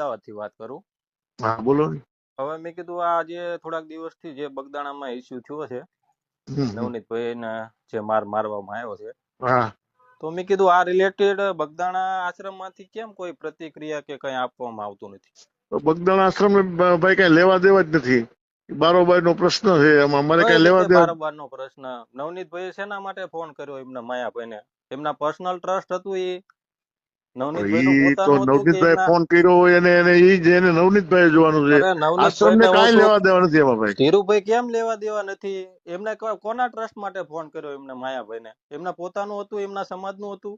અમદાવાદ થી વાત કરું. હા બોલો ને. હવે મેં કીધું આ જે થોડાક દિવસથી જે બગદાણામાં ઇસ્યુ થયો છે નવનીતભાઈ ને જે મારવામાં આવ્યો છે, હા તો મેં કીધું આ રિલેટેડ બગદાણા આશ્રમ માંથી કેમ કોઈ પ્રતિક્રિયા કે કઈ આપવામાં આવતું નથી? બગદાણા આશ્રમ ભાઈ કઈ લેવા દેવા જ નથી. બારોબાર નો પ્રશ્ન છે, એમાં અમારે કઈ કઈ લેવા રીતે દેવા. બારોબાર નો પ્રશ્ન? નવનીતભાઈ શેના માટે ફોન કર્યો એમના માયાભાઈને? એમના પર્સનલ ટ્રસ્ટ હતું એ નવનીતભાઈ નું ઈ તો પોતાનું હતું કે નવનીતભાઈ એમના? ફોન કર્યો હોય એને ઈ જ એને નવનીતભાઈ જોવાનું છે. અરે આશ્રમ નવનીતભાઈ ને ને હું કઈ તો લેવા દેવા નથી એમાં ભાઈ. ધીરુભાઈ કેમ લેવા દેવા નથી? એમને કોના ટ્રસ્ટ માટે ફોન કર્યો એમને માયાભાઈ ને? એમના પોતાનું હતું, એમના સમાજ નું હતું?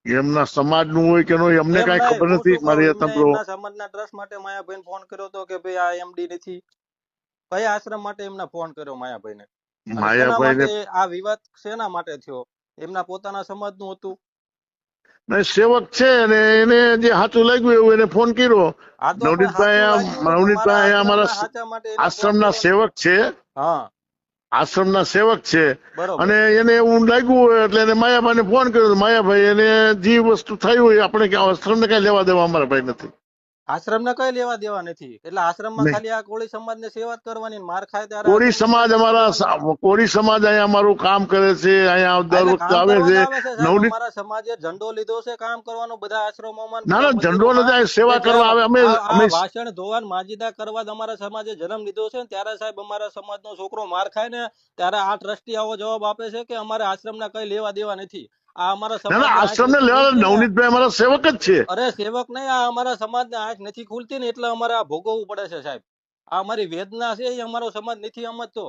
એમના સમાજ નું હોય કે નો અમને કઈ ખબર હું નથી. શું કહું, મારી એમને સાંભળો, એમના સમાજના ટ્રસ્ટ માટે માયાભાઈ ફોન કર્યો હતો કે ભાઈ આ એમડી નથી? કયા આશ્રમ માટે એમને ફોન કર્યો માયાભાઈ ને? અને શેના માયાભાઈ ને માટે આ વિવાદ શેના માટે થયો? એમના પોતાના સમાજ નું હતું? સેવક છે ને એને જે સાચું લાગ્યું એવું એને ફોન કર્યો. આ તો પણ સાચું લાગ્યું ને તો મારા નવનીતભાઈ આશ્રમના અમારા સાચા માટે એને ફોન આશ્રમના કર્યો ને. સેવક છે. હા આશ્રમના સેવક છે બરોબર. અને એને એવું લાગ્યું હોય એટલે એને માયાભાઈને ફોન કર્યો. માયાભાઈ એને જે વસ્તુ થઈ હોય આપણે આશ્રમને કઈ લેવા દેવા અમારા ભાઈ નથી. આશ્રમ ને કઈ લેવા દેવા નથી. એટલે આશ્રમમાં નહીં. ખાલી આ કોળી સમાજ ને સેવા જ કરવાની, માર ખાય ત્યારે કોળી આગળ સમાજ બીજાને અમારા દેવાની. કોળી સમાજ અહીંયા અમારું કામ કરે છે. અહીંયા દર એટલે વખતે કામ આવે કરવા છે. જ આવે છે સાહેબ. નવનીત અમારા સમાજે ઝંડો લીધો છે કામ કરવાનો બધા આશ્રમોમાં, ના બધા ના ઝંડો મંદિરોમાં, નથી. સેવા કે કરવા આવે. અમે આ અમે વાસણ ધોવાન માજીદા કરવા જ અમારા સમાજે જન્મ લીધો છે ને ત્યારે સાહેબ અમારા સમાજનો છોકરો માર ખાય ને ત્યારે આ ટ્રસ્ટી આવો જવાબ આપે છે કે અમારે આશ્રમના કઈ લેવા દેવા નથી. આ અમારા ના ના સમાજની આંખ આશ્રમને નથી લેવા ખુલતી ને. નવનીતભાઈ અમારા સેવક જ છે. અરે સેવક નહીં, આ અમારા સમાજને આંખ નથી ખુલતી ને એટલે અમારે આ ભોગવવું પડે છે સાહેબ. આ અમારી વેદના છે, એ અમારો સમાજ નથી સમજતો.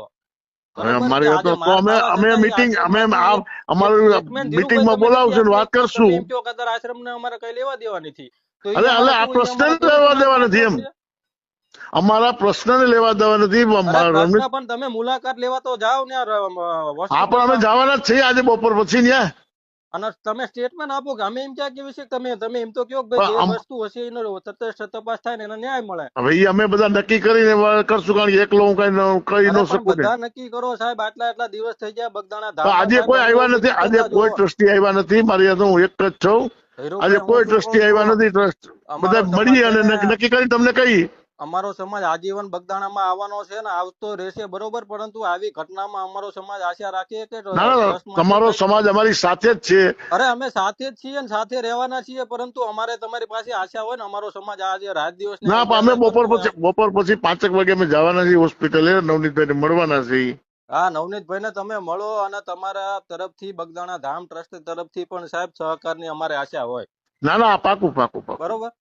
બરોબર કે અમારી આજે તો માર અમે ખાવા અમે છતાં એ મીટિંગ અમે આશ્રમમાંથી એક અમારું મિનિટ ધીરુભાઈ, મીટિંગમાં તમે નથી બોલાવશું ને આપી વાત શકતા. તમે કરશું. એમ કહો કે અત્યારે આશ્રમને અમારે કઈ લેવા દેવા નથી, તો એ એટલે અમારે આ શું, એ પ્રશ્ન અમારા કોળી લેવા સમાજનો દેવા નથી આક્રોશ એમ. છે? અમારા પ્રશ્નને લેવા દેવા નથી. અરે પ્રશ્ન પણ તમે મુલાકાત લેવા તો જાઓ ને હા પણ અમે હોસ્પિટલમાં, જવાના જ છીએ આજે બપોર પછી ત્યાં. અને તમે સ્ટેટમેન્ટ આપો કે અમે એમ ક્યાં કેવી છે? તમે એમ તો કહો કે ભાઈ જે વસ્તુ હશે એનો તટસ્થ તપાસ થાય ને એને ન્યાય મળે. હવે ઈ અમે બધા નક્કી કરીને કરશું, કારણ કે એકલો હું કઈ અરે ન પણ શકું ને. બધા નક્કી કરો સાહેબ. આટલા દિવસ થઈ ગયા બગદાણા તો ધામમાં આજે સાહેબ, કોઈ અમને આવ્યા એવું નથી. બધું આજે કહેતા કોઈ જો ટ્રસ્ટી આવ્યા નથી. મારી હાથે હું એક જ છું. આજે ધીરુભાઈ, હું કોઈ શું કઉ ટ્રસ્ટી છું, આવ્યા નથી. ટ્રસ્ટ બધા અમારો સમાજ મળી છે અને ને, નક્કી કરી તમને કહી. અમારો સમાજ આજીવન બગદાણામાં આવવાનો છે ને આવતો રહેશે, બરોબર. પરંતુ આવી ઘટનામાં અમારો સમાજ આશા રાખીએ કે ના ના ટ્રસ્ટમાંથી તમારો કઈ. સમાજ અમારી સાથે જ છે. અરે અમે સાથે જ છીએ ને સાથે રહેવાના છીએ, પરંતુ અમારે તમારી પાસે આશા હોય ને. અમારો સમાજ આજે રાત દિવસ ને ના પણ અમે ઉજાગર કરતું હોય. બપોર પછી 5 વાગે અમે જવાના છીએ હોસ્પિટલે. નવનીતભાઈને મળવાના છીએ. હા, નવનીતભાઈ ને તમે મળો, અને તમારા તરફથી બગદાણા ધામ ટ્રસ્ટ તરફથી પણ સાહેબ સહકારની અમારે આશા હોય. ના ના પાકું પાકું પાકું. બરોબર.